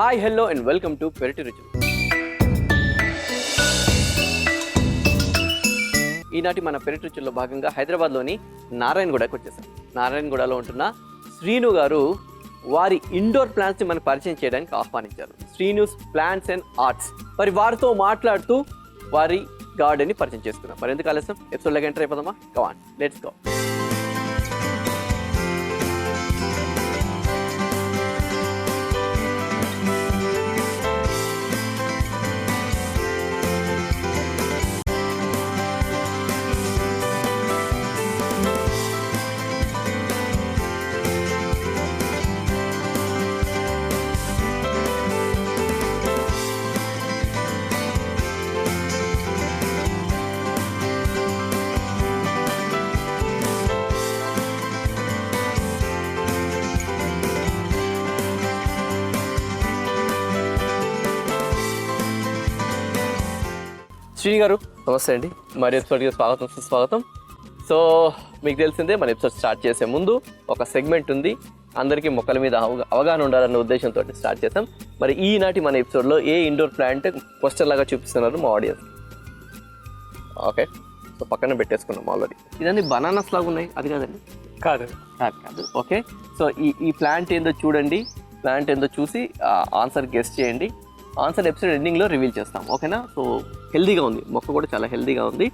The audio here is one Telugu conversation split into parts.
Hi hello and welcome to పెరటి రుచులు. ఈనాటి మన పెరటి రుచుల్లో భాగంగా హైదరాబాద్లోని నారాయణగూడకు వచ్చేసాం. నారాయణగూడలో ఉంటున్న శ్రీను గారు వారి ఇండోర్ ప్లాంట్స్ని మనకు పరిచయం చేయడానికి ఆహ్వానించారు. శ్రీనుస్ ప్లాంట్స్ అండ్ ఆర్ట్స్. మరి వారితో మాట్లాడుతూ వారి గార్డెన్ని పరిచయం చేసుకున్నాం. మరి ఎందుకు ఆలస్యం, ఎపిసోడ్లోకి ఎంటర్ అయిపోదామా? Come on, let's go. Srini garu నమస్తే అండి. మరి ఎపిసోడ్కి స్వాగతం, సుస్వాగతం. సో మీకు తెలిసిందే, మన ఎపిసోడ్ స్టార్ట్ చేసే ముందు ఒక సెగ్మెంట్ ఉంది. అందరికీ మొక్కల మీద అవగాహన ఉండాలన్న ఉద్దేశంతో స్టార్ట్ చేసాం. మరి ఈనాటి మన ఎపిసోడ్లో ఏ ఇండోర్ ప్లాంట్ పోస్టర్ లాగా చూపిస్తున్నారు మా ఆడియన్స్. ఓకే, సో పక్కన పెట్టేసుకున్నాం ఆల్రెడీ. ఇదన్నీ బనానాస్ లాగా ఉన్నాయి, అది కాదండి? కాదు. ఓకే, సో ఈ ప్లాంట్ ఏందో చూడండి. ప్లాంట్ ఏందో చూసి ఆన్సర్ గెస్ట్ చేయండి. ఆన్సర్ ఎపిసోడ్ ఎండింగ్లో రివీల్ చేస్తాం, ఓకేనా? సో హెల్దీగా ఉంది, మొక్క కూడా చాలా హెల్దీగా ఉంది.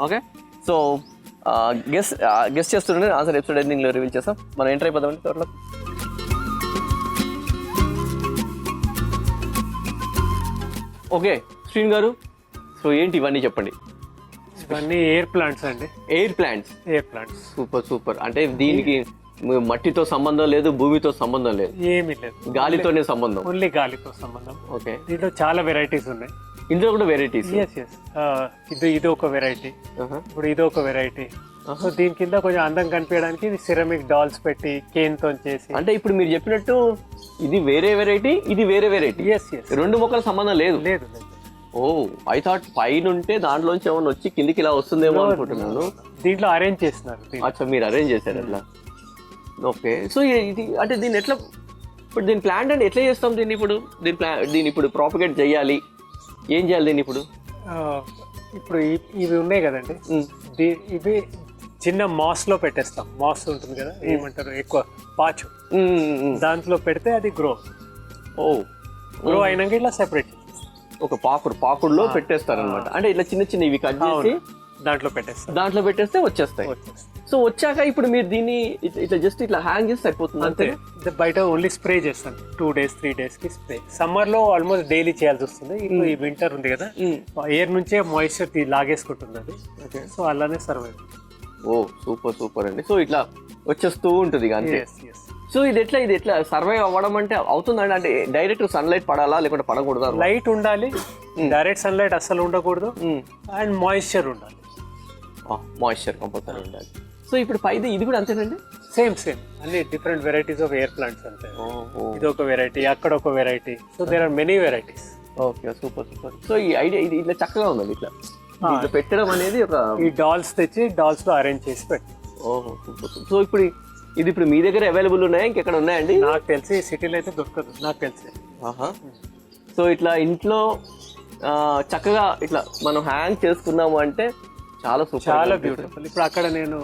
ఓకే, సో గెస్ట్ చేస్తుండే ఆన్సర్ ఎపిసోడ్ ఎండింగ్లో రివీల్ చేస్తాం. మనం ఎంటర్ అయిపోదామండి త్వరలో. ఓకే శ్రీన్ గారు, సో ఏంటి ఇవన్నీ చెప్పండి. ఇవన్నీ ఎయిర్ ప్లాంట్స్ అండి. Air plants. Super super. అంటే దీనికి మట్టితో సంబంధం లేదు, భూమితో సంబంధం లేదు, ఏమీ లేదు, గాలితోనే సంబంధం. ఓన్లీ గాలితో సంబంధం. ఓకే, దీంట్లో చాలా వెరైటీస్ ఉన్నాయి. ఇందులో కూడా వెరైటీస్? ఇది ఒక వెరైటీ, ఇప్పుడు ఇది ఒక వెరైటీ. సో దీని కింద కొంచెం అందం కనిపించడానికి సిరమిక్ డాల్స్ పెట్టి కేన్ తో చేసి. అంటే ఇప్పుడు మీరు చెప్పినట్టు ఇది వేరే వెరైటీ, ఇది వేరే వెరైటీ. రెండు మొక్కల సంబంధం లేదు. లేదు. ఓ, ఐ థాట్ పైన ఉంటే దాంట్లోంచి ఏమైనా వచ్చి కిందికి ఇలా వస్తుందేమో అనుకుంటున్నాను. దీంట్లో అరేంజ్ చేస్తున్నారు. అచ్చా, మీరు అరేంజ్ చేశారు అట్లా. ఓకే, సో ఇది అంటే దీన్ని ఎట్లా, ఇప్పుడు దీని ప్లాంట్ అంటే ఎట్లా చేస్తాం దీన్ని? ఇప్పుడు దీన్ని ఇప్పుడు ప్రాపగేట్ చేయాలి, ఏం చేయాలి దీన్ని ఇప్పుడు? ఇప్పుడు ఇవి ఉన్నాయి కదండి, ఇవి చిన్న మాస్ లో పెట్టేస్తాం. మాస్ ఉంటుంది కదా, ఏమంటారు, ఎక్కువ పాచు, దాంట్లో పెడితే అది గ్రో అయినాక ఇట్లా సెపరేట్ ఒక పాకుడులో పెట్టేస్తారు అనమాట. అంటే ఇట్లా చిన్న చిన్న ఇవి కట్ చేసి దాంట్లో పెట్టేస్తే వచ్చేస్తాయి. సో వచ్చాక ఇప్పుడు మీరు దీన్ని ఇట్లా జస్ట్ ఇట్లా హ్యాంగ్ చేసి సరిపోతుంది అంతే. బయట ఓన్లీ స్ప్రే చేస్తాను 2 days 3 days కి స్ప్రే. సమ్మర్ లో ఆల్మోస్ట్ డైలీ చేయాల్సి వస్తుంది. ఇప్పుడు ఈ వింటర్ ఉంది కదా, ఎయిర్ నుంచే మాయిశ్చర్ లాగేసుకుంటుంది అది. సో అలానే సర్వైవ్. ఓ సూపర్ అండి. సో ఇట్లా వచ్చేస్తూ ఉంటుంది అంతే. సో ఇది ఎట్లా సర్వైవ్ అవ్వడం అంటే అవుతుందండి? అంటే డైరెక్ట్ సన్లైట్ పడాలా లేకుంటే పడకూడదా? లైట్ ఉండాలి, డైరెక్ట్ సన్లైట్ అస్సలు ఉండకూడదు, అండ్ మాయిశ్చర్ ఉండాలి. మాయిశ్చర్ కంపల్సరీ ఉండాలి. సో ఇప్పుడు పైది ఇది కూడా అంతేనండి? సేమ్ అన్ని different varieties of air plants అంతే. ఇది ఒక వెరైటీ, అక్కడ ఒక variety. So there are many varieties. Okay, super. So ఈ ఐడియా ఇది ఇట్లా చక్కగా ఉందండి. ఇట్లా పెట్టడం అనేది ఒక ఈ డాల్స్ తెచ్చి డాల్స్ లో అరేంజ్ చేసి పెట్టి. ఓహో, సూపర్. సో ఇప్పుడు మీ దగ్గర అవైలబుల్ ఉన్నాయా, ఇంకెక్కడ ఉన్నాయండి? నాకు తెలిసి సిటీలో అయితే దొరకదు, నాకు తెలిసి. సో ఇట్లా ఇంట్లో చక్కగా ఇట్లా మనం హ్యాంగ్ చేసుకున్నాము అంటే చాలా బ్యూటిఫుల్. ఇప్పుడు అక్కడ నేను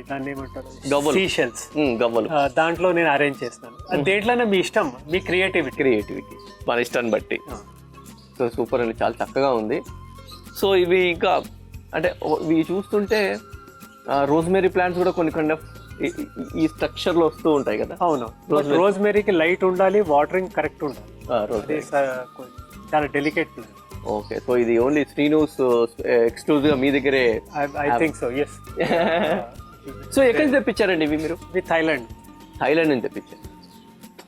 దాన్ని ఏమంటారు, గవ్వలు, దాంట్లో నేను అరేంజ్ చేస్తాను. దేంట్లోనే మీ ఇష్టం, మీ క్రియేటివిటీ మన ఇష్టాన్ని బట్టి. సో సూపర్ అండి, చాలా చక్కగా ఉంది. సో ఇవి ఇంకా అంటే ఇవి చూస్తుంటే రోజ్మెరీ ప్లాంట్స్ కూడా కొన్ని కైండ్ ఆఫ్ ఈ స్ట్రక్చర్ లో వస్తూ ఉంటాయి కదా. అవును, రోజ్మెరీకి లైట్ ఉండాలి, వాటరింగ్ కరెక్ట్ ఉండాలి. చాలా డెలికేట్ ప్లాంట్. ఓకే, సో ఇది ఓన్లీ శ్రీనుస్ ఎక్స్క్లూజివ్ గా మీ దగ్గరే? I think so, yes. So ఎక్కడి నుంచి తెప్పించారండి ఇవి మీరు? థైలాండ్ నుంచి తెప్పించారు.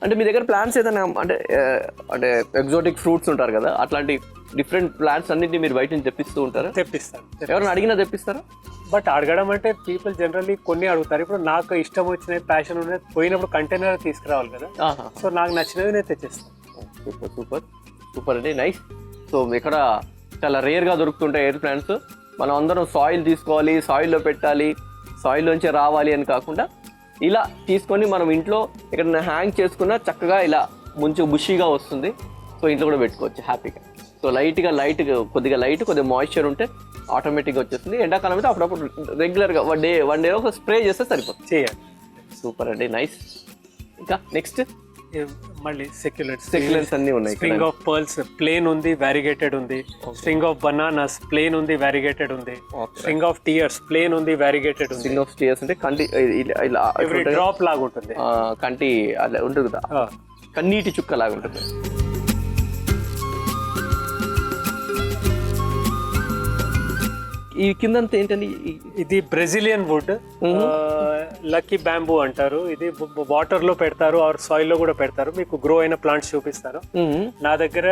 అంటే మీ దగ్గర ప్లాంట్స్ ఏదైనా అంటే ఎగ్జాటిక్ ఫ్రూట్స్ ఉంటారు కదా, అట్లాంటి డిఫరెంట్ ప్లాంట్స్ అన్నింటినీ మీరు బయట నుంచి తెప్పిస్తూ ఉంటారా? తెప్పిస్తాను. ఎవరైనా అడిగినా తెప్పిస్తారా? బట్ అడగడం అంటే పీపుల్ జనరల్లీ కొన్ని అడుగుతారు. ఇప్పుడు నాకు ఇష్టం వచ్చిన ప్యాషన్ ఉన్నది, పోయినప్పుడు కంటైనర్ తీసుకురావాలి కదా. సో నాకు నచ్చినవి నేను తెచ్చేస్తాను. సూపర్ అండి, నైస్. సో ఇక్కడ చాలా రేర్గా దొరుకుతుంటాయి ఎయిర్ ప్లాంట్స్. మనం అందరం సాయిల్ తీసుకోవాలి, సాయిల్లో పెట్టాలి, సాయిల్లోంచి రావాలి అని కాకుండా ఇలా తీసుకొని మనం ఇంట్లో ఎక్కడైనా హ్యాంగ్ చేసుకున్నా చక్కగా ఇలా మంచిగా బుషీగా వస్తుంది. సో ఇంట్లో కూడా పెట్టుకోవచ్చు హ్యాపీగా. సో కొద్దిగా మాయిశ్చర్ ఉంటే ఆటోమేటిక్గా వచ్చేస్తుంది. ఎండాకాలం అయితే అప్పుడప్పుడు రెగ్యులర్గా వన్ డే ఒక స్ప్రే చేస్తే సరిపోతుంది. చేయాలి. సూపర్ అండి, నైస్. ఇంకా నెక్స్ట్ మళ్ళీ సెక్యులెంట్స్ అన్నీ ఉన్నాయి. స్ట్రింగ్ ఆఫ్ పర్ల్స్ ప్లేన్ ఉంది, వ్యారిగేటెడ్ ఉంది. స్ట్రింగ్ ఆఫ్ బనానాస్ ప్లేన్ ఉంది, వ్యారిగేటెడ్ ఉంది. స్ట్రింగ్ ఆఫ్ టియర్స్ ప్లేన్ ఉంది, వ్యారిగేటెడ్ ఉంది. స్ట్రింగ్ ఆఫ్ టియర్స్ అంటే కంటి ఇలా ఎవ్రీ డ్రాప్ లాగా ఉంటుంది. కంటి అలా ఉంటుంది కదా, కన్నీటి చుక్క లాగా ఉంటుంది. ఈ కిందంతా ఏంటండి? ఇది బ్రెజిలియన్ వుడ్, లక్కీ బ్యాంబూ అంటారు. ఇది వాటర్ లో పెడతారు ఆర్ సాయిల్ లో కూడా పెడతారు. మీకు గ్రో అయిన ప్లాంట్స్ చూపిస్తారు. నా దగ్గర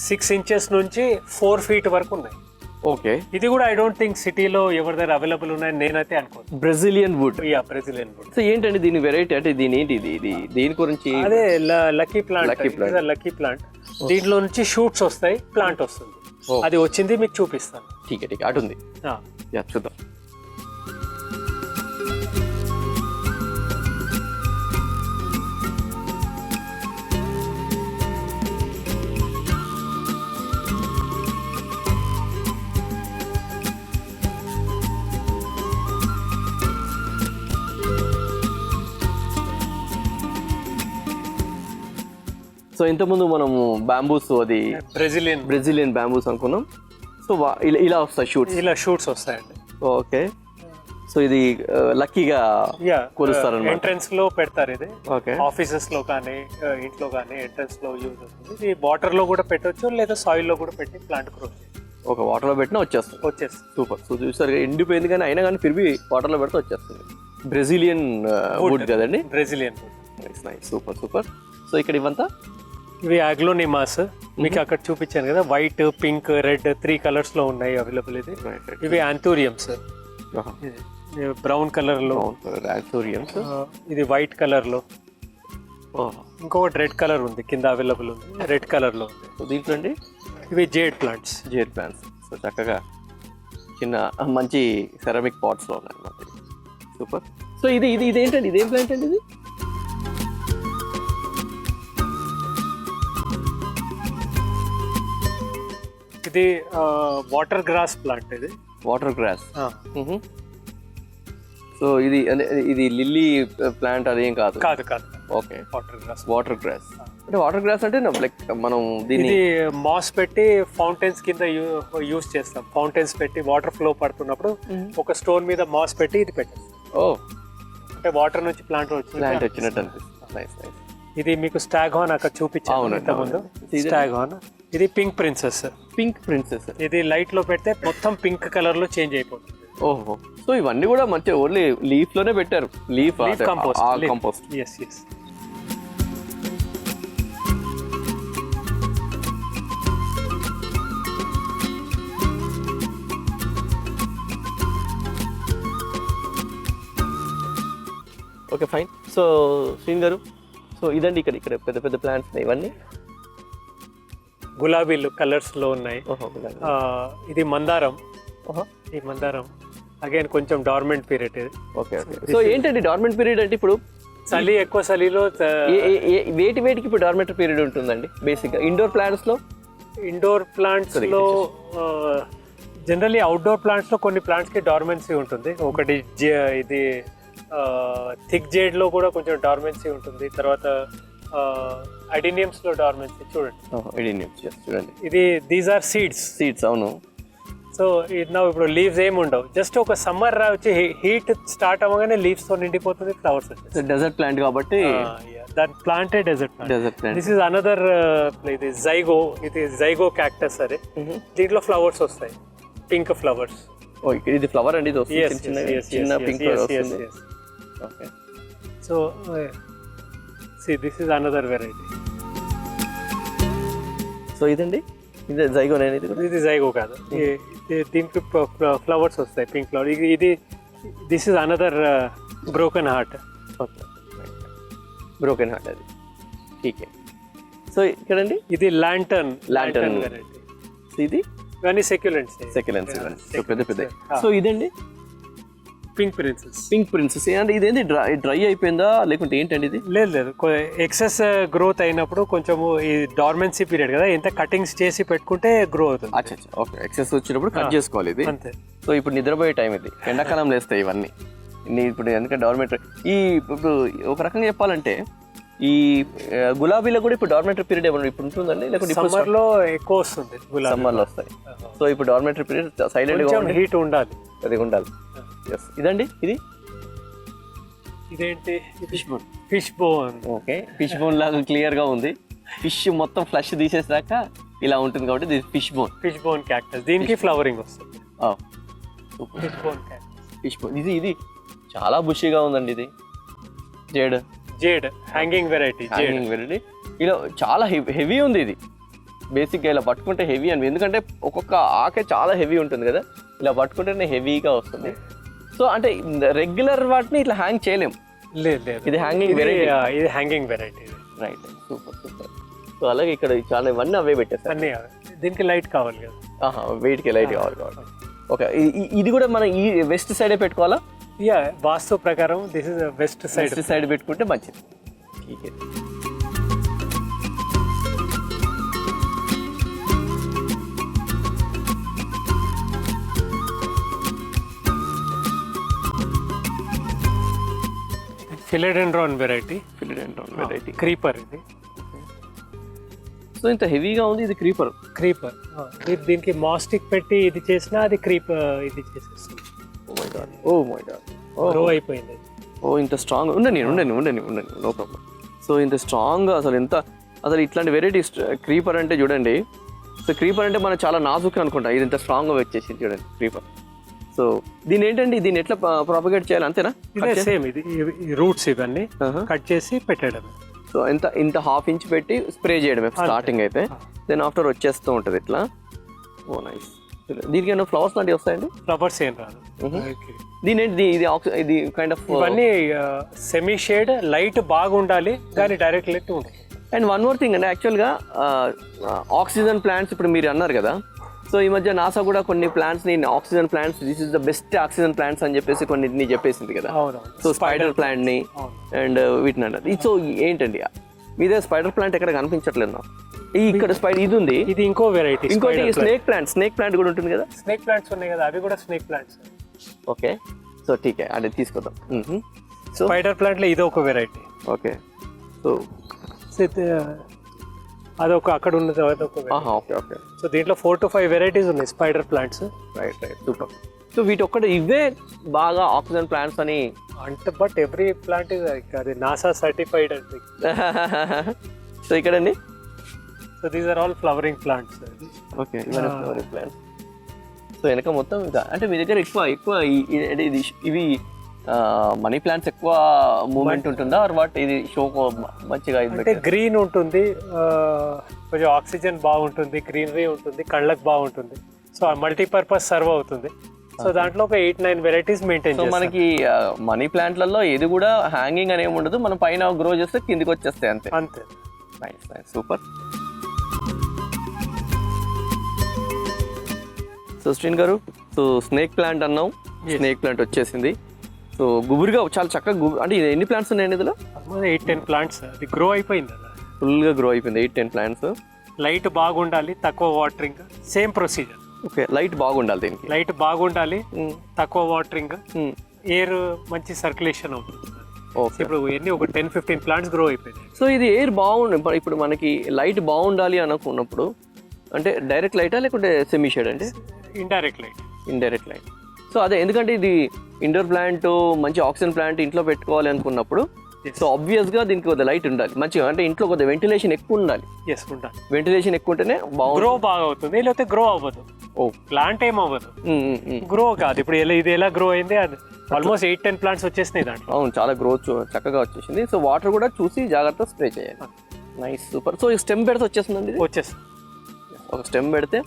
6 inches నుంచి 4 feet వరకు ఉన్నాయి. ఓకే. ఇది కూడా ఐ డోంట్ థింక్ సిటీలో ఎవరి దగ్గర అవైలబుల్ ఉన్నాయి నేనైతే అనుకోను. Brazilian wood. Brazilian wood. So ఏంటండి దీని వెరైటీ? అంటే దీని ఏంటి, ఇది దేని గురించి? అదే లక్కీ ప్లాంట్. లక్కీ ప్లాంట్ దీంట్లో నుంచి షూట్స్ వస్తాయి, ప్లాంట్ వస్తుంది. అది వచ్చింది మీకు చూపిస్తాను. ఠీక్ అటు ఉంది, చూద్దాం. సో ఇంతకుముందు మనము బ్యాంబూస్, అది బ్రెజిలియన్ బ్యాంబూస్ అనుకున్నాం. సో ఇలా వస్తాయి షూట్స్, ఇలా షూట్స్ వస్తాయండి. ఓకే. సో ఇది లక్కీగా కొలుస్తారు ఎంట్రన్స్ లో పెడతారు. ఇది ఆఫీసెస్ లో కానీ ఇంట్లో కానీ ఎంట్రన్స్ లో యూజ్ అవుతుంది. ఇది వాటర్ లో కూడా పెట్టొచ్చు, లేదా సాయిల్ లో కూడా పెట్టి ప్లాంట్ గ్రో. ఒక వాటర్ లో పెట్టినా వచ్చేస్తుంది. సూపర్. సో చూసారు, ఎండిపోయింది కానీ అయినా కానీ ఫిర్బి వాటర్ లో పెడితే వచ్చేస్తుంది. బ్రెజిలియన్ వుడ్ కదండి? Brazilian wood. Nice, super. So ఇక్కడ ఇవంతా ఇవి అగ్లోనిమాస్. మీకు అక్కడ చూపించాను కదా, వైట్, పింక్, రెడ్ 3 colors లో ఉన్నాయి అవైలబుల్. ఇవి ఆంథూరియమ్స్, బ్రౌన్ కలర్ లో. ఇది వైట్ కలర్ లో. ఇంకొకటి రెడ్ కలర్ ఉంది కింద అవైలబుల్ ఉంది, రెడ్ కలర్ లో ఉంది. దీంట్లో అండి ఇవి జేడ్ ప్లాంట్స్. సో చక్కగా చిన్న మంచి సెరామిక్ పాట్స్ లో ఉన్నాయి అన్నమాట. సూపర్. సో ఇదేంటండి? ఇదేం ప్లాంట్ అండి? ఇది వాటర్ గ్రాస్ ప్లాంట్. ఇది వాటర్ గ్రాస్. సో ఇది లిల్లీ ప్లాంట్ అదేం కాదు? ఓకే. వాటర్ గ్రాస్ అంటే వాటర్ గ్రాస్ అంటే లైక్ మనం దీన్ని మాస్ పెట్టి ఫౌంటైన్స్ కింద యూజ్ చేస్తాం. ఫౌంటైన్స్ పెట్టి వాటర్ ఫ్లో పడుతున్నప్పుడు ఒక స్టోన్ మీద మాస్ పెట్టి ఇది పెట్టాం. అంటే వాటర్ నుంచి ప్లాంట్ వచ్చినట్టు అనిపిస్తుంది. ఇది మీకు స్టాగ్ హార్న్ అక్కడ చూపించాను ఇంతకుముందు. Stag horn. ఇది పింక్ ప్రిన్సెస్. ఇది లైట్ లో పెడితే మొత్తం పింక్ కలర్ లో చేంజ్ అయిపోతుంది. ఓహో. సో ఇవన్నీ కూడా మంచి ఓన్లీ లీఫ్ లోనే పెట్టారు. Leaf compost. Yes. Okay, fine. So Srini garu, so ఇదండి ఇక్కడ పెద్ద ప్లాంట్స్ ఇవన్నీ గులాబీలు కలర్స్ లో ఉన్నాయి. ఇది మందారం. ఈ మందారం అగైన్ కొంచెం డార్మెంట్ పీరియడ్. ఇది ఓకే. సో ఏంటండి డార్మెంట్ పీరియడ్ అంటే? ఇప్పుడు చలిలో వేటికి ఇప్పుడు డార్మెంట్ పీరియడ్ ఉంటుందండి బేసిక్గా ఇండోర్ ప్లాంట్స్ లో? జనరల్లీ అవుట్డోర్ ప్లాంట్స్ లో కొన్ని ప్లాంట్స్ కి డార్మెన్సీ ఉంటుంది. ఒకటి ఇది థిక్ జేడ్ లో కూడా కొంచెం డార్మెన్సీ ఉంటుంది. తర్వాత అడినియమ్స్ లో డార్మెన్సీ చూడండి. ఇది దీస్ ఆర్ సీడ్స్. అవును. సో ఇప్పుడు లీవ్స్ ఏమి ఉండవు. జస్ట్ ఒక సమ్మర్ వచ్చి హీట్ స్టార్ట్ అవ్వగానే లీవ్స్ తో నిండిపోతుంది, ఫ్లవర్స్ వచ్చేస్తాయి. డెజర్ట్ ప్లాంట్ కాబట్టి దాని ప్లాంటే desert plant. This is another. ఇది జైగో క్యాక్టస్. సరే, దీంట్లో ఫ్లవర్స్ వస్తాయి, పింక్ ఫ్లవర్స్. ఇది ఫ్లవర్ అండి? చిన్న పింక్ ఫ్లవర్ వస్తుంది. Okay. So this is another variety. So ఇదండి, ఇది జైగో. ఇది జైగో కాదు, దీనికి ఫ్లవర్స్ వస్తాయి, పింక్ ఫ్లవర్. ఇది this is another broken heart. అది ఠీకే. సో ఇక్కడండి ఇది లాంటర్న్ వెరైటీ. ఇది ఇవన్నీ సెక్యులెంట్స్. పెద్ద. సో ఇదండి పింక్ ప్రిన్సెస్. పింక్ ప్రిన్సెస్ అంటే ఇదేంటి డ్రై అయిపోయిందా లేకుంటే ఏంటండి ఇది? లేదు ఎక్సెస్ గ్రోత్ అయినప్పుడు కొంచెము ఈ డార్మెన్సీ పీరియడ్ కదా, ఎంత కటింగ్స్ చేసి పెట్టుకుంటే గ్రో అవుతుంది. అచ్చా ఓకే, ఎక్సెస్ వచ్చినప్పుడు కట్ చేసుకోవాలి ఇది. అంతే. సో ఇప్పుడు నిద్రపోయే టైం ఇది, ఎండాకాలంలో వేస్తాయి ఇవన్నీ. ఇప్పుడు ఎందుకంటే డార్మెంటరీ ఇప్పుడు ఒక రకంగా చెప్పాలంటే ఈ గులాబీలో కూడా ఇప్పుడు డార్మెంటరీ పీరియడ్ ఏమన్నా ఇప్పుడు ఉంటుందండి, లేకుంటే సమ్మర్ లో ఎక్కువ వస్తుంది, సమ్మర్ లో వస్తాయి. సో ఇప్పుడు డార్మెంటరీ పీరియడ్ సైలెంట్ హీట్ ఉండాలి, అది ఉండాలి. ఎస్, ఇదండి ఇదేంటి fish bone. Fish bone, okay, fish bone లాగా క్లియర్ గా ఉంది. ఫిష్ మొత్తం ఫ్లష్ తీసేసాక ఇలా ఉంటుంది కాబట్టి ఇది fish bone. Fish bone cactus, దీనికి ఫ్లవరింగ్ వస్తుంది. Fish bone cactus, fish bone. ఇది చాలా బుషీగా ఉందండి. ఇది జేడ్ హ్యాంగింగ్ వెరైటీ. ఇలా చాలా హెవీ ఉంది. ఇది బేసిక్గా ఇలా పట్టుకుంటే హెవీ అని, ఎందుకంటే ఒక్కొక్క ఆకే చాలా హెవీ ఉంటుంది కదా, ఇలా పట్టుకుంటేనే హెవీగా వస్తుంది. సో అంటే రెగ్యులర్ వాటిని ఇట్లా హ్యాంగ్ చేయలేము. లేదు, ఇది హ్యాంగింగ్ వెరైటీ. ఇది hanging variety. Right, super. So అలాగే ఇక్కడ చాలా ఇవన్నీ అవే పెట్టేస్తారు. అన్నీ దీనికి లైట్ కావాలి కదా, వెయిట్కి లైట్ కావాలి. ఓకే, ఇది కూడా మనం ఈ వెస్ట్ సైడే పెట్టుకోవాలా? వాస్తు ప్రకారం దిస్ ఇస్ వెస్ట్ సైడ్ పెట్టుకుంటే మంచిది. ఫిలడెండ్రాన్ వెరైటీ. క్రీపర్ ఇది. సో ఇంత హెవీగా ఉంది. ఇది క్రీపర్. దీనికి మాస్టిక్ పెట్టి ఇది చేసినా అది ఇది చేసేస్తుంది. ఓ మై గాడ్, గ్రో అయిపోయింది. ఇంత స్ట్రాంగ్ ఉండండి, నో ప్రాబ్లం. సో ఇంత స్ట్రాంగ్ అసలు ఇట్లాంటి వెరైటీ క్రీపర్ అంటే చూడండి. సో క్రీపర్ అంటే మనం చాలా నాజుక్ అనుకుంటాం, ఇది ఇంత స్ట్రాంగ్గా వచ్చేసి చూడండి క్రీపర్. సో దీని ఏంటండి, దీన్ని ఎట్లా ప్రాపగేట్ చేయాలి? అంతేనా? సేమ్ ఇది రూట్స్ ఇవన్నీ కట్ చేసి పెట్టడం. సో ఇంత హాఫ్ ఇంచ్ పెట్టి స్ప్రే చేయడమే స్టార్టింగ్ అయితే, దెన్ ఆఫ్టర్ వచ్చేస్తూ ఉంటుంది ఇట్లా. ఓ నైస్. దీనికి ఏమైనా ఫ్లవర్స్ లాంటివి వస్తాయండి? ఫ్లవర్స్ ఏం రాదు. ఇది కైండ్ ఆఫ్ ఇవన్నీ సెమీ షేడ్, లైట్ బాగుండాలి కానీ డైరెక్ట్ లైట్ ఉంటుంది. అండ్ వన్ మోర్ థింగ్ అండి, యాక్చువల్గా ఆక్సిజన్ ప్లాంట్స్ ఇప్పుడు మీరు అన్నారు కదా, సో ఈ మధ్య నాసా కూడా కొన్ని ప్లాంట్స్ని oxygen plants, this is the best oxygen plants అని చెప్పేసి కొన్నిటిని చెప్పేసింది కదా. సో స్పైడర్ ప్లాంట్ని అండ్ వీటిని అన్నది. సో ఏంటండి మీదే స్పైడర్ ప్లాంట్ ఎక్కడ కనిపించట్లేదు నాకు. ఇక్కడ ఇది ఉంది, ఇది ఇంకో వెరైటీ. ఇంకోటి స్నేక్ ప్లాంట్ కూడా ఉంటుంది కదా. స్నేక్ ప్లాంట్స్ ఉన్నాయి కదా, అవి కూడా స్నేక్ ప్లాంట్స్. ఓకే, సో ఠీకే, అంటే తీసుకుందాం. సో స్పైడర్ ప్లాంట్ లో ఇది ఒక వెరైటీ. ఓకే, సో అదొక అక్కడ ఉన్నది అదొక. ఓకే. సో దీంట్లో 4 to 5 వెరైటీస్ ఉన్నాయి spider plants. Right, super. So వీటి ఒక్కటి ఇవే బాగా ఆక్సిజన్ ప్లాంట్స్ అని అంటే, బట్ ఎవ్రీ ప్లాంట్ ఇస్ అది నాసా సర్టిఫైడ్ అంటే. సో ఇక్కడండి, so these are all flowering plants. Okay, flowering plants. So వెనక మొత్తం అంటే మీ దగ్గర ఎక్కువ ఇవి మనీ ప్లాంట్స్ ఎక్కువ మూవ్మెంట్ ఉంటుందా, ఆర్ వాట్? ఇది షో మంచిగా అంటే గ్రీన్ ఉంటుంది, కొంచెం ఆక్సిజన్ బాగుంటుంది, గ్రీనరీ ఉంటుంది, కళ్ళకు బాగుంటుంది. సో మల్టీపర్పస్ సర్వ్ అవుతుంది. సో దాంట్లో ఒక 8-9 వెరైటీస్ మెయింటైన్. సో మనకి మనీ ప్లాంట్లలో ఏది కూడా హ్యాంగింగ్ అనేమి ఉండదు, మనం పైన గ్రో చేస్తే కిందికి వచ్చేస్తాయి అంతే. Nice, super. So Srini garu, so snake plant అన్నాం, స్నేక్ ప్లాంట్ వచ్చేసింది. సో గుబురుగా చాలా చక్కగా అంటే ఎన్ని ప్లాంట్స్ ఉన్నాయండి ఇందులో? 8-10 ప్లాంట్స్. అది గ్రో అయిపోయింది, ఫుల్గా గ్రో అయిపోయింది. 8-10 ప్లాంట్స్. లైట్ బాగుండాలి, తక్కువ watering, same procedure. Okay, light బాగుండాలి, దీనికి లైట్ బాగుండాలి, తక్కువ వాటరింగ్, ఎయిర్ మంచి సర్క్యులేషన్ అవుతుంది. ఇప్పుడు ఎన్ని ఒక 10-15 ప్లాంట్స్ గ్రో అయిపోయింది. సో ఇది ఎయిర్ బాగుంది. ఇప్పుడు మనకి లైట్ బాగుండాలి అనుకున్నప్పుడు అంటే డైరెక్ట్ లైటా లేకుంటే సెమీ షేడ్ అంటే? Indirect light. సో అదే, ఎందుకంటే ఇది ఇండోర్ ప్లాంట్, మంచి ఆక్సిజన్ ప్లాంట్ ఇంట్లో పెట్టుకోవాలి అనుకున్నప్పుడు, సో ఆబ్వియస్గా దీనికి కొద్దిగా లైట్ ఉండాలి మంచిగా, అంటే ఇంట్లో కొద్దిగా వెంటిలేషన్ ఎక్కువ ఉండాలి. వెంటిలేషన్ ఎక్కువ ఉంటేనే గ్రో బాగా అవుతుంది, లేకపోతే గ్రో అవ్వదు. ప్లాంట్ ఏం అవ్వదు, గ్రో కాదు. ఇప్పుడు ఇది ఎలా గ్రో అయింది, అది ఆల్మోస్ట్ 8-10 ప్లాంట్స్ వచ్చేసినాయి దాంట్లో. అవును, చాలా గ్రోత్ చక్కగా వచ్చేసింది. సో వాటర్ కూడా చూసి జాగ్రత్తగా స్ప్రే చేయాలి. Nice, super. సో ఈ స్టెమ్ పెడితే వచ్చేస్తుందండి. ఒక స్టెమ్ పెడితే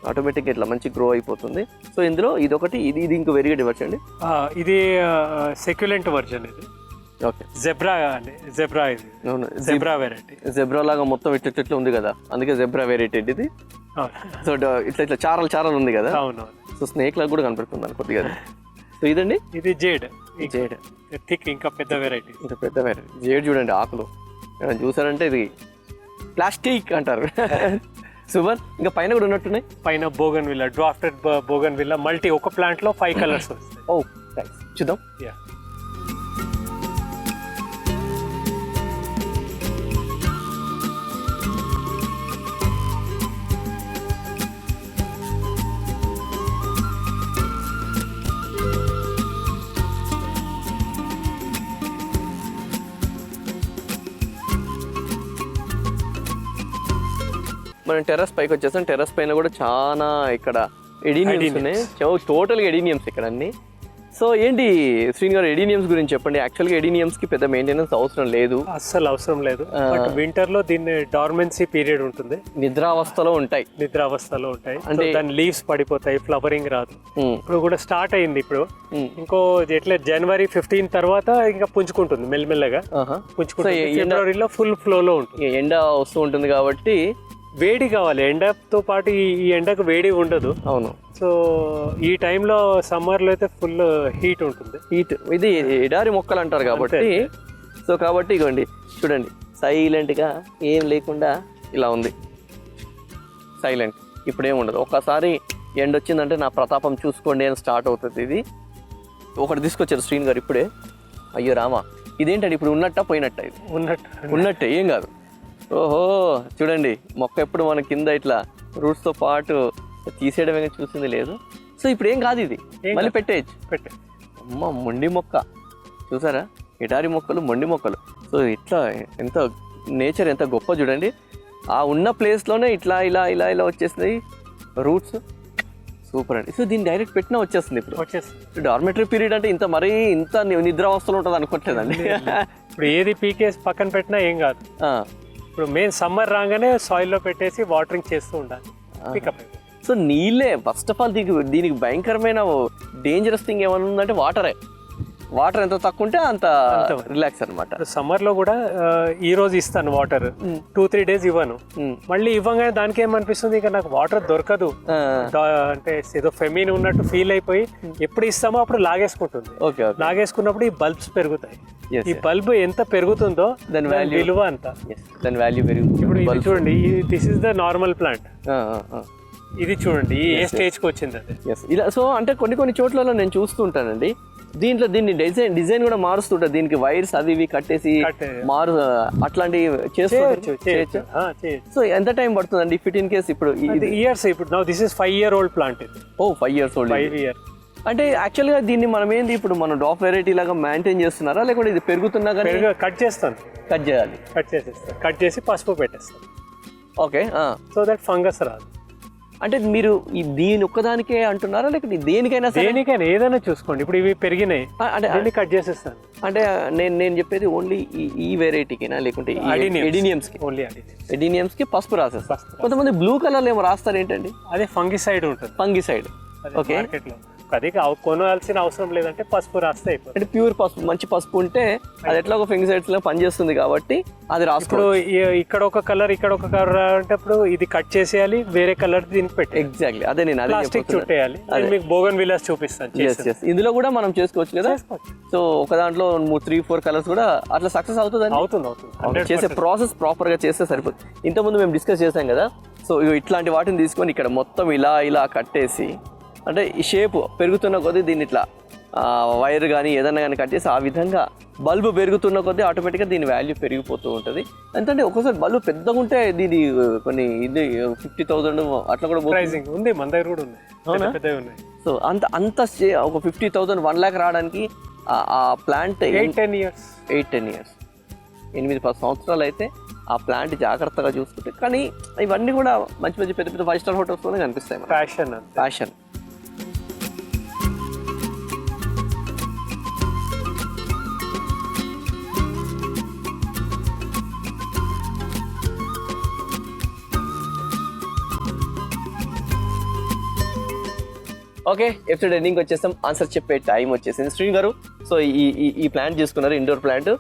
ఆటోమేటిక్గా ఇట్లా మంచి గ్రో అయిపోతుంది. సో ఇందులో ఇదొకటి, ఇది ఇంకో వెరిగేట్ వర్షన్. ఇది సెక్యులెంట్ వర్జన్. ఇది ఓకే, జెబ్రా ఇది. అవును, జెబ్రా వెరైటీ. జెబ్రా లాగా మొత్తం ఇట్లా ఉంది కదా, అందుకే జెబ్రా వెరైటీ ఇది. సో ఇట్లా చారలు ఉంది కదా. అవును. సో స్నేక్ లాగా కూడా కనపడుతుంది కొద్దిగా. సో ఇదండి ఇది జేడ్. జేడ్ థిక్, ఇంకా పెద్ద వెరైటీ. ఇంకా పెద్ద వెరైటీ జేడ్ చూడండి ఆకులు చూసారంటే ఇది ప్లాస్టిక్ అంటారు. సూపర్. ఇంకా పైన కూడా ఉన్నట్టున్నాయి. పైన బోగన్ విల్లా, డ్రాఫ్టెడ్ బోగన్ విల్లా, మల్టీ ఒక ప్లాంట్ లో 5 కలర్స్ వస్తాయి. ఓ థ్యాంక్స్. చూద్దాం. యా, మనం టెర్రస్ పైకి వచ్చేస్తాం. టెర్రస్ పైన కూడా చాలా ఇక్కడ ఎడీనియమ్స్ ఉన్నాయి. టోటల్గా ఎడీనియమ్స్ ఇక్కడ అన్ని. సో ఏంటి శ్రీని గారు ఎడీనియమ్స్ గురించి చెప్పండి. యాక్చువల్గా ఎడీనియమ్స్ కి పెద్ద మెయింటెనెన్స్ అవసరం లేదు, అస్సలు అవసరం లేదు. బట్ వింటర్ లో దీన్ని డార్మెన్సీ పీరియడ్ ఉంటుంది, నిద్రావస్థలో ఉంటాయి. నిద్రావస్థలో ఉంటాయి. అంటే దాని లీవ్స్ పడిపోతాయి, ఫ్లవరింగ్ రాదు. ఇప్పుడు కూడా స్టార్ట్ అయింది. ఇప్పుడు ఇంకో ఎట్లా జనవరి 15 తర్వాత ఇంకా పుంజుకుంటుంది మెల్లమెల్లగా. పుంజుకుంటుంది. ఫిబ్రవరిలో ఫుల్ ఫ్లో లో ఉంటుంది. ఎండ వస్తూ ఉంటుంది కాబట్టి వేడి కావాలి. ఎండతో పాటు ఈ ఎండకు వేడి ఉండదు. అవును. సో ఈ టైంలో సమ్మర్లో అయితే ఫుల్ హీట్ ఉంటుంది. హీట్ ఇది ఎడారి మొక్కలు అంటారు కాబట్టి. సో కాబట్టి ఇగోండి చూడండి, సైలెంట్గా ఏం లేకుండా ఇలా ఉంది. సైలెంట్. ఇప్పుడేం ఉండదు. ఒక్కసారి ఎండ వచ్చిందంటే నా ప్రతాపం చూసుకోండి అని స్టార్ట్ అవుతుంది. ఇది ఒకటి తీసుకొచ్చారు శ్రీని గారు ఇప్పుడే. అయ్యో రామా, ఇదేంటండి ఇప్పుడు ఉన్నట్ట పోయినట్ట? ఇది ఉన్నట్టే, ఏం కాదు. ఓహో చూడండి, మొక్క ఎప్పుడు మన కింద ఇట్లా రూట్స్తో పాటు తీసేయడమే చూసింది లేదు. సో ఇప్పుడు ఏం కాదు, ఇది మళ్ళీ పెట్టేయచ్చు. అమ్మ మొండి మొక్క చూసారా, ఎడారి మొక్కలు మొండి మొక్కలు. సో ఇట్లా ఎంత నేచర్ ఎంత గొప్ప చూడండి. ఆ ఉన్న ప్లేస్లోనే ఇట్లా ఇలా ఇలా ఇలా వచ్చేసినాయి రూట్స్. సూపర్ అండి. సో దీన్ని డైరెక్ట్ పెట్టినా వచ్చేస్తుంది. ఇప్పుడు డార్మెటరీ పీరియడ్ అంటే ఇంత మరీ ఇంత నిద్రావస్థలో ఉంటుంది అనుకోవట్లేదండి. ఇప్పుడు ఏది పీకేసి పక్కన పెట్టినా ఏం కాదు. ఇప్పుడు మెయిన్ సమ్మర్ రాగానే సాయిల్లో పెట్టేసి వాటరింగ్ చేస్తూ ఉండాలి. పికప్. సో నీళ్ళే ఫస్ట్ ఆఫ్ ఆల్ దీనికి భయంకరమైన డేంజరస్ థింగ్ ఏమైనా ఉందంటే వాటరే. వాటర్ ఎంత తక్కువ ఉంటే అంత రిలాక్స్ అనమాట. సమ్మర్ లో కూడా ఈ రోజు ఇస్తాను వాటర్, 2-3 days ఇవ్వను. మళ్ళీ ఇవ్వగానే దానికి ఏమనిపిస్తుంది, ఇక నాకు వాటర్ దొరకదు అంటే ఏదో ఫెమిన్ ఉన్నట్టు ఫీల్ అయిపోయి ఎప్పుడు ఇస్తామో అప్పుడు లాగేసుకుంటుంది. లాగేసుకున్నప్పుడు ఈ బల్బ్స్ పెరుగుతాయి. ఈ బల్బ్ ఎంత పెరుగుతుందో దాని విలువ అంత, దాని వాల్యూ పెరుగుతుంది. ఇప్పుడు ఇది చూడండి, this is the normal plant. ఇది చూడండి ఏ స్టేజ్ కి వచ్చింది అది. ఇలా సో అంటే కొన్ని చోట్లలో నేను చూస్తుంటానండి, దీన్ని డిజైన్ కూడా మారుస్తుంటారు. దీనికి వైర్స్ అవి ఇవి కట్టేసి అట్లాంటివి చేసుకోవచ్చు. సో ఎంత టైం పడుతుందండి ఇఫ్ ఇట్ ఇన్ కేస్? ఇప్పుడు ఇయర్స్. ఇప్పుడు దిస్ ఇస్ 5-year-old ప్లాంట్. ఓ 5 years old. 5 years. అంటే యాక్చువల్గా దీన్ని మనం ఏంది ఇప్పుడు మనం డ్రాప్ వెరైటీ లాగా మెయింటైన్ చేస్తున్నారా, లేకుంటే ఇది పెరుగుతున్నా కానీ? కట్ చేస్తాను. కట్ చేయాలి. కట్ చేసి పసుపు పెట్టేస్తాను. ఓకే. సో దట్ ఫంగస్ రాదు. అంటే మీరు దీని ఒక్కదానికే అంటున్నారా, లేకపోతే దేనికైనా? దేనికైనా ఏదైనా చూసుకోండి. ఇప్పుడు ఇవి పెరిగినాయి అంటే కట్ చేసేస్తాను. అంటే నేను చెప్పేది ఓన్లీ ఈ వెరైటీకేనా, లేకుంటే ఎడీనియమ్స్కి? ఓన్లీ ఎడీనియమ్స్కి పసుపు రాసేస్తారు. కొంతమంది బ్లూ కలర్ ఏమో రాస్తారు, ఏంటండి? అదే ఫంగిసైడ్ ఉంటుంది. ఫంగిసైడ్. ఓకే. మార్కెట్లో అది కొనాల్సిన అవసరం లేదంటే పసుపు రాస్తే అయిపోతుంది. అంటే ప్యూర్ పసుపు, మంచి పసుపు ఉంటే అది ఎట్లా ఒక ఫంగిసైడ్స్ లో పనిచేస్తుంది కాబట్టి అది ఇప్పుడు ఇక్కడ ఒక కలర్ ఇక్కడ ఒక కలర్ అంటే ఇది కట్ చేసేయాలి, వేరే కలర్ దీనికి పెట్టి. ఎగ్జాక్ట్లీ అదే నేను ప్లాస్టిక్ చుట్టేయాలి. మీకు బోగన్ విల్లాస్ చూపిస్తాను. ఇందులో కూడా మనం చేసుకోవచ్చు కదా. సో ఒక దాంట్లో 3-4 కలర్స్ కూడా అట్లా సక్సెస్ అవుతుంది. చేసే ప్రాసెస్ ప్రాపర్ గా చేస్తే సరిపోతుంది. ఇంతకుముందు మేము డిస్కస్ చేసాం కదా. సో ఇట్లాంటి వాటిని తీసుకొని ఇక్కడ మొత్తం ఇలా ఇలా కట్టేసి, అంటే ఈ షేప్ పెరుగుతున్న కొద్దీ దీన్ని ఇట్లా వైర్ కానీ ఏదైనా కానీ కట్ చేసి ఆ విధంగా బల్బు పెరుగుతున్న కొద్దీ ఆటోమేటిక్గా దీని వాల్యూ పెరిగిపోతూ ఉంటుంది. ఎందుకంటే ఒక్కోసారి బల్బు పెద్దగా ఉంటే దీని కొన్ని 50,000 అట్లా కూడా ప్రైసింగ్ ఉంది. మన దగ్గర కూడా ఉంది. అవునా? సో అంత ఒక 50,000 1 lakh రావడానికి ఆ ప్లాంట్ 8-10 years 8-10 సంవత్సరాలు అయితే ఆ ప్లాంట్ జాగ్రత్తగా చూసుకుంటే. కానీ ఇవన్నీ కూడా మంచి మంచి పెద్ద పెద్ద 5-star హోటల్స్లోనే కనిపిస్తాయి. ప్యాషన్. ఓకే, ఎపిసోడ్ ఎండింగ్ వచ్చేసాం. ఆన్సర్ చెప్పే టైం వచ్చేసింది. శ్రీని గారు, సో ఈ ప్లాంట్ తీసుకున్నారు, ఇండోర్ ప్లాంట్.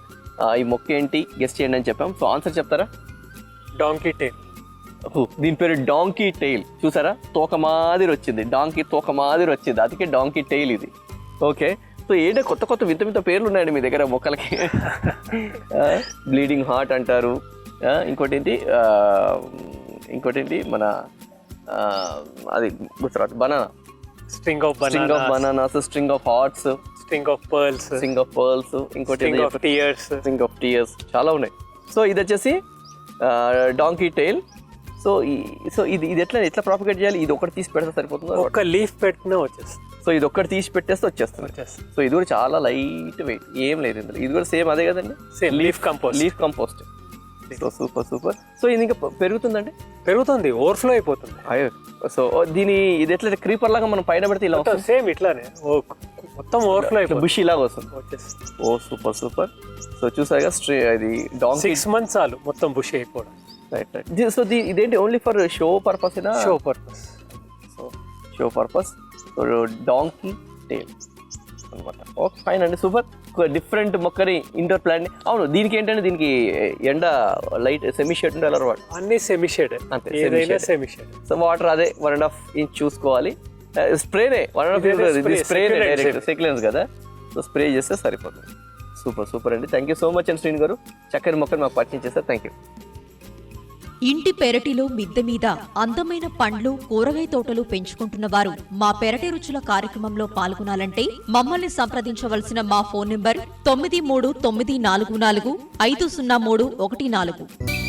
ఈ మొక్క ఏంటి గెస్ట్ చేయండి అని చెప్పాం. సో ఆన్సర్ చెప్తారా? Donkey tail. దీని పేరు డాంకీ టైల్. చూసారా, తోక మాదిరి వచ్చింది. డాంకీ తోక మాదిరి వచ్చింది, అందుకే డాంకీ టైల్ ఇది. ఓకే. సో ఏంటో కొత్త కొత్త వింత వింత పేర్లు ఉన్నాయండి మీ దగ్గర మొక్కలకి. బ్లీడింగ్ హార్ట్ అంటారు. ఇంకోటి మన అది Gujarat banana, string of bananas, string of hearts, string of pearls, ఇంకోటి స్ట్రింగ్ ఆఫ్ టీయర్స్, చాలా ఉన్నాయి. సో ఇది వచ్చేసి డాంకీ టైల్. సో ఇది ఎట్లా ప్రాపగేట్ చేయాలి? ఇది ఒకటి తీసి పెడితే సరిపోతుంది, ఒక లీఫ్ పెట్టినా వచ్చేస్తుంది. సో ఇది ఒక్కటి తీసి పెట్టేస్తే వచ్చేస్తుంది. సో ఇది కూడా చాలా లైట్ వెయిట్, ఏం లేదు ఇందులో. ఇది కూడా సేమ్ అదే కదండి, leaf compost. So super. So ఇది ఇంకా పెరుగుతుందండి? పెరుగుతుంది, ఓవర్ఫ్లో అయిపోతుంది. అయ్యో. సో ఇది ఎట్లా క్రీపర్ లాగా మనం పైన పెడితే ఇలా వస్తుంది? సేమ్ ఇట్లానే మొత్తం ఓవర్ఫ్లో అయిపోతుంది, బుష్ ఇలాగా వస్తుంది. ఓ సూపర్. సో చూసారుగా, ఇది డాంకీ 6 months చాలు మొత్తం బుష్ అయిపోవడం. రైట్. సో ఇదేంటి only for show purpose? Show purpose. So donkey tail అనమాట. ఓకే, ఫైన్ అండి, సూపర్. డిఫరెంట్ మొక్కని ఇండోర్ ప్లాంట్. అవును, దీనికి ఏంటంటే దీనికి ఎండ లైట్ సెమీ షేడ్ ఉంటే ఎలా వాడు? అన్ని సెమీ షేడ్ అంతే, సెమీ షేడ్. సో వాటర్ అదే 1.5 inch చూసుకోవాలి. స్ప్రేనే 1.5 inch స్ప్రేనే, డైరెక్ట్ సెక్లెన్స్ కదా. సో స్ప్రే చేస్తే సరిపోతుంది. సూపర్ అండి. థ్యాంక్ యూ సో మచ్ అండి శ్రీను గారు, చక్కని మొక్కలు మాకు పరిచయం చేస్తారు. Thank you. ఇంటి పెరటిలో మిద్దె మీద అందమైన పండ్లు, కూరగాయ తోటలు పెంచుకుంటున్న వారు మా పెరటి రుచుల కార్యక్రమంలో పాల్గొనాలంటే మమ్మల్ని సంప్రదించవలసిన మా ఫోన్ నంబర్ 9394450314.